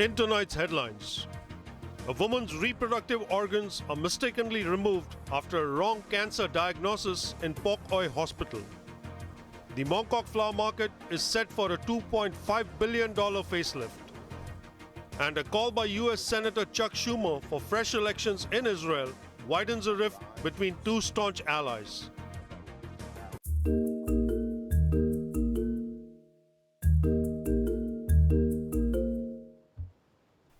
In tonight's headlines, a woman's reproductive organs are mistakenly removed after a wrong cancer diagnosis in Pok Oi Hospital. The Mong Kok flower market is set for a $2.5 billion facelift. And a call by US Senator Chuck Schumer for fresh elections in Israel widens a rift between two staunch allies.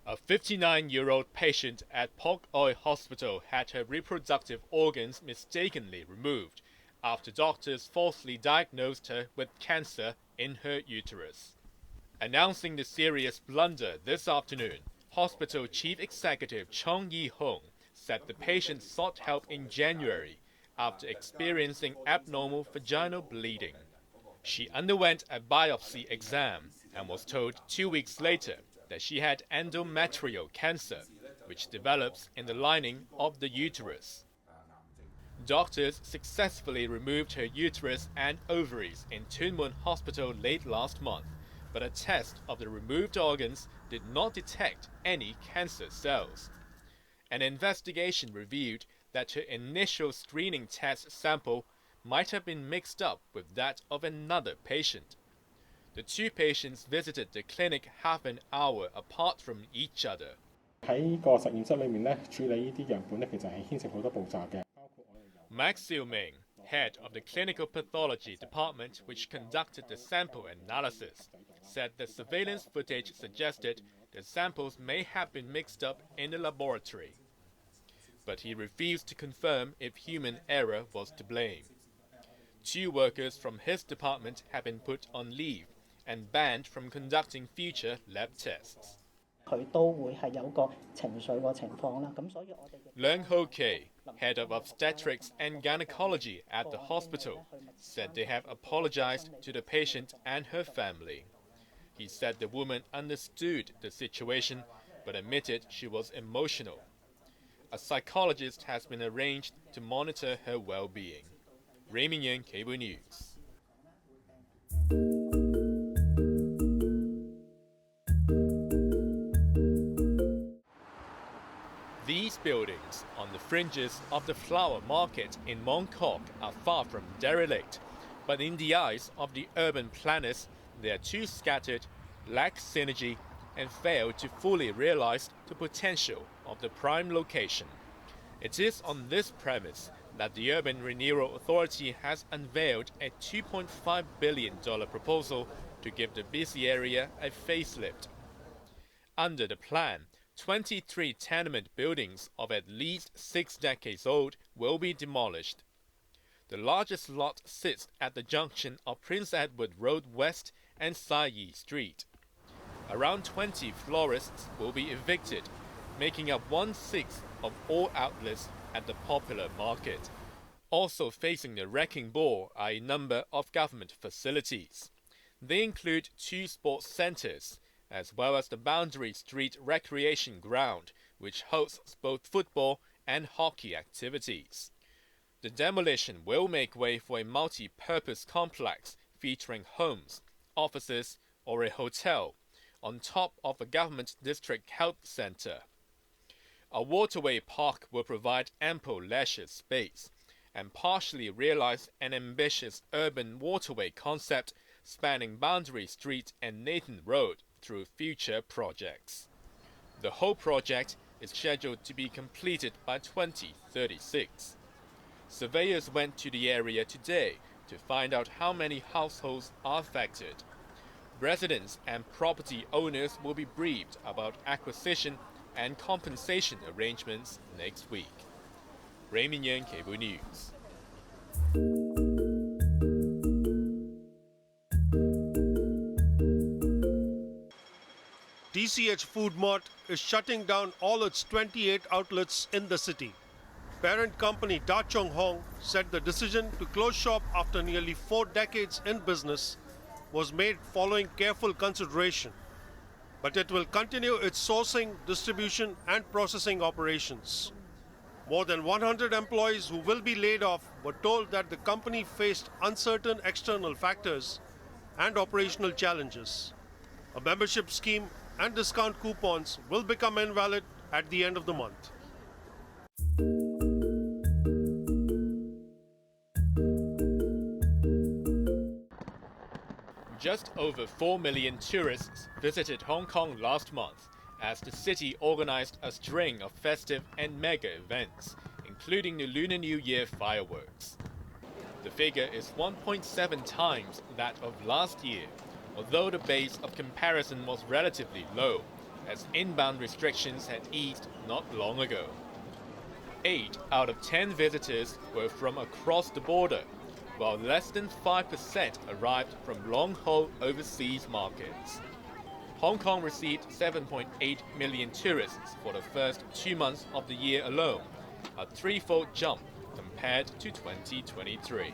A 59-year-old patient at Pok Oi Hospital had her reproductive organs mistakenly removed after doctors falsely diagnosed her with cancer in her uterus. Announcing the serious blunder this afternoon, hospital chief executive Chung Yi-hong said the patient sought help in January after experiencing abnormal vaginal bleeding. She underwent a biopsy exam and was told 2 weeks later that she had endometrial cancer, which develops in the lining of the uterus. Doctors successfully removed her uterus and ovaries in Tuen Mun Hospital late last month, but a test of the removed organs did not detect any cancer cells. An investigation revealed that her initial screening test sample might have been mixed up with that of another patient. The two patients visited the clinic half an hour apart from each other. 喺個實驗室裏面咧，處理呢啲樣本咧，其實係牽涉好多步驟嘅。 Max Siu-ming, head of the clinical pathology department which conducted the sample analysis, said the surveillance footage suggested the samples may have been mixed up in the laboratory. But he refused to confirm if human error was to blame. 2 workers from his department have been put on leave and banned from conducting future lab tests. Leung Ho Kei, head of obstetrics and gynecology at the hospital, said they have apologized to the patient and her family. He said the woman understood the situation but admitted she was emotional. A psychologist has been arranged to monitor her well-being. Ray Min-yen, Cable News. These buildings on the fringes of the flower market in Mong Kok are far from derelict, but in the eyes of the urban planners, they are too scattered, lack synergy, and fail to fully realize the potential of the prime location. It is on this premise that the Urban Renewal Authority has unveiled a $2.5 billion proposal to give the busy area a facelift. Under the plan, 23 tenement buildings of at least 6 decades old will be demolished. The largest lot sits at the junction of Prince Edward Road West and Sai Yi Street. Around 20 florists will be evicted, making up 1/6 of all outlets at the popular market. Also facing the wrecking ball are a number of government facilities. They include 2 sports centers, as well as the Boundary Street Recreation Ground, which hosts both football and hockey activities. The demolition will make way for a multi-purpose complex featuring homes, offices, or a hotel, on top of a government district health center. A waterway park will provide ample leisure space and partially realize an ambitious urban waterway concept spanning Boundary Street and Nathan Road through future projects. The whole project is scheduled to be completed by 2036. Surveyors went to the area today to find out how many households are affected. Residents and property owners will be briefed about acquisition and compensation arrangements next week. Ray Min-yen, Cable News. DCH Food Mart is shutting down all its 28 outlets in the city. Parent company Da Chung Hong said the decision to close shop after nearly 4 decades in business was made following careful consideration. But it will continue its sourcing, distribution, and processing operations. More than 100 employees who will be laid off were told that the company faced uncertain external factors and operational challenges. A membership scheme and discount coupons will become invalid at the end of the month. Just over 4 million tourists visited Hong Kong last month as the city organized a string of festive and mega events, including the Lunar New Year fireworks. The figure is 1.7 times that of last year, although the base of comparison was relatively low, as inbound restrictions had eased not long ago. 8 out of 10 visitors were from across the border, while less than 5% arrived from long-haul overseas markets. Hong Kong received 7.8 million tourists for the first 2 months of the year alone, a threefold jump compared to 2023.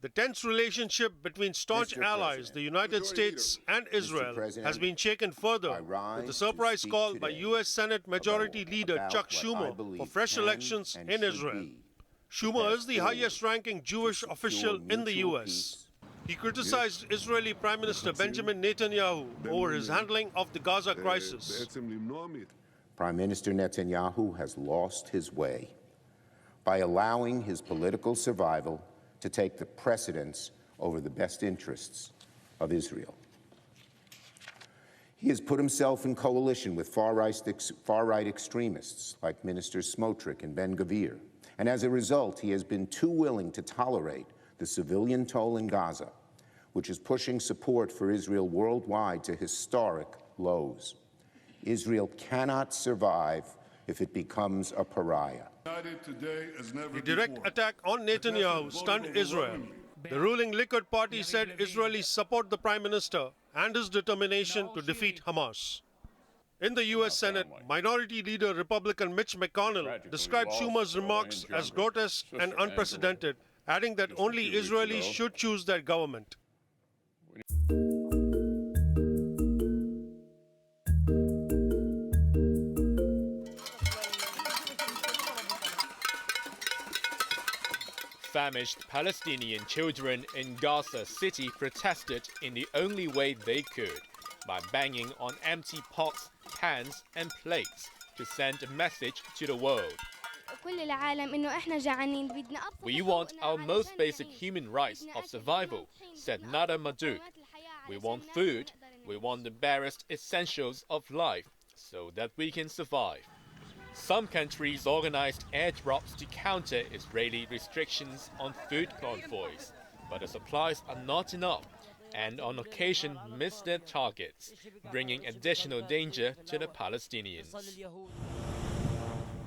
The tense relationship between staunch allies, the United States and Israel, has been shaken further with the surprise call by US Senate Majority Leader Chuck Schumer for fresh elections in Israel. Schumer is the highest-ranking Jewish official in the US. He criticized Israeli Prime Minister Benjamin Netanyahu over his handling of the Gaza crisis. Prime Minister Netanyahu has lost his way by allowing his political survival to take the precedence over the best interests of Israel. He has put himself in coalition with far-right extremists like Ministers Smotrich and Ben-Gvir, and as a result, he has been too willing to tolerate the civilian toll in Gaza, which is pushing support for Israel worldwide to historic lows. Israel cannot survive if it becomes a pariah. The direct attack on Netanyahu stunned Israel. The ruling Likud party said Israelis support the Prime Minister and his determination to defeat Hamas. In the US Senate, Minority Leader Republican Mitch McConnell described Schumer's remarks as grotesque and unprecedented, adding that only Israelis should choose their government. Famished Palestinian children in Gaza City protested in the only way they could, by banging on empty pots, pans and plates to send a message to the world. We want our most basic human rights of survival, said Nada Madouk. We want food, we want the barest essentials of life, so that we can survive. Some countries organized airdrops to counter Israeli restrictions on food convoys, but the supplies are not enough and on occasion miss their targets, bringing additional danger to the Palestinians.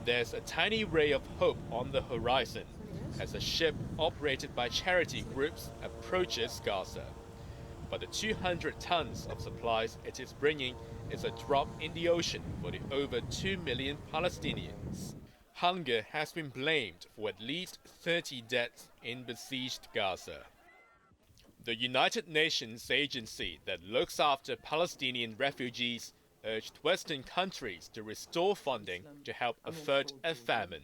There's a tiny ray of hope on the horizon as a ship operated by charity groups approaches Gaza. But the 200 tons of supplies it is bringing is a drop in the ocean for the over 2 million Palestinians. Hunger has been blamed for at least 30 deaths in besieged Gaza. The United Nations agency that looks after Palestinian refugees urged Western countries to restore funding to help avert a famine.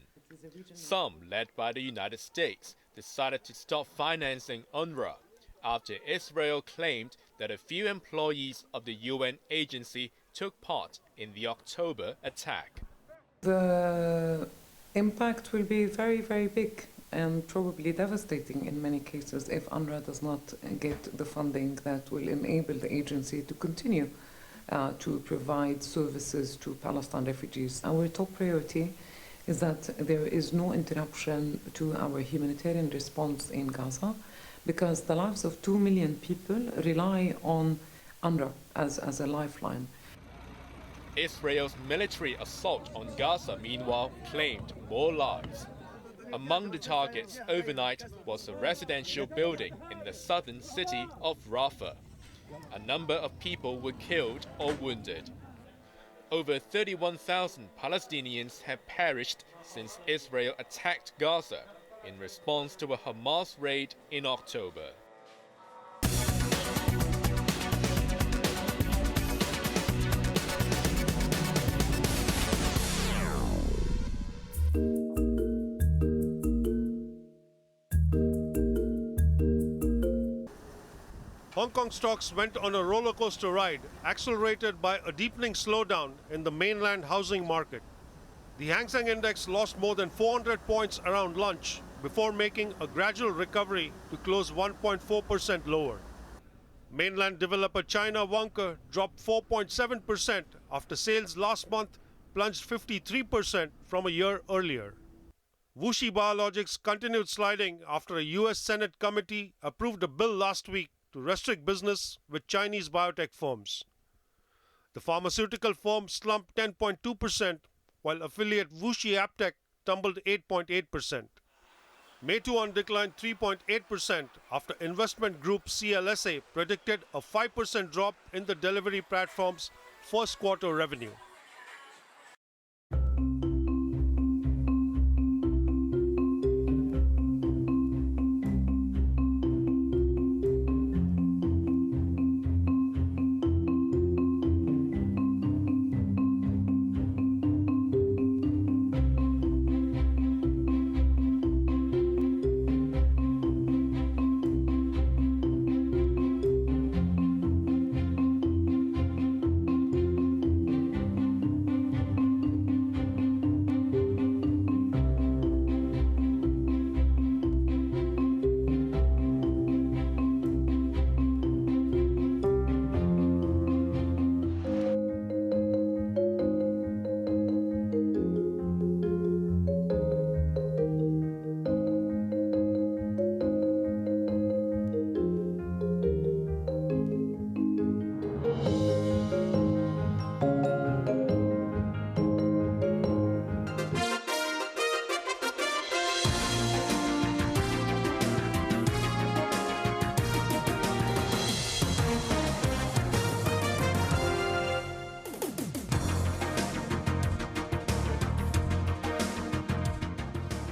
Some, led by the United States, decided to stop financing UNRWA after Israel claimed that a few employees of the UN agency took part in the October attack. The impact will be very, very big and probably devastating in many cases if UNRWA does not get the funding that will enable the agency to continue to provide services to Palestine refugees. Our top priority is that there is no interruption to our humanitarian response in Gaza, because the lives of 2 million people rely on UNRWA as a lifeline. Israel's military assault on Gaza, meanwhile, claimed more lives. Among the targets overnight was a residential building in the southern city of Rafah. A number of people were killed or wounded. Over 31,000 Palestinians have perished since Israel attacked Gaza in response to a Hamas raid in October. Hong Kong stocks went on a roller coaster ride, accelerated by a deepening slowdown in the mainland housing market. The Hang Seng Index lost more than 400 points around lunch before making a gradual recovery to close 1.4% lower. Mainland developer China Vanke dropped 4.7% after sales last month plunged 53% from a year earlier. Wuxi Biologics continued sliding after a US Senate committee approved a bill last week to restrict business with Chinese biotech firms. The pharmaceutical firm slumped 10.2%, while affiliate Wuxi Aptech tumbled 8.8%. Meituan declined 3.8% after investment group CLSA predicted a 5% drop in the delivery platform's first quarter revenue.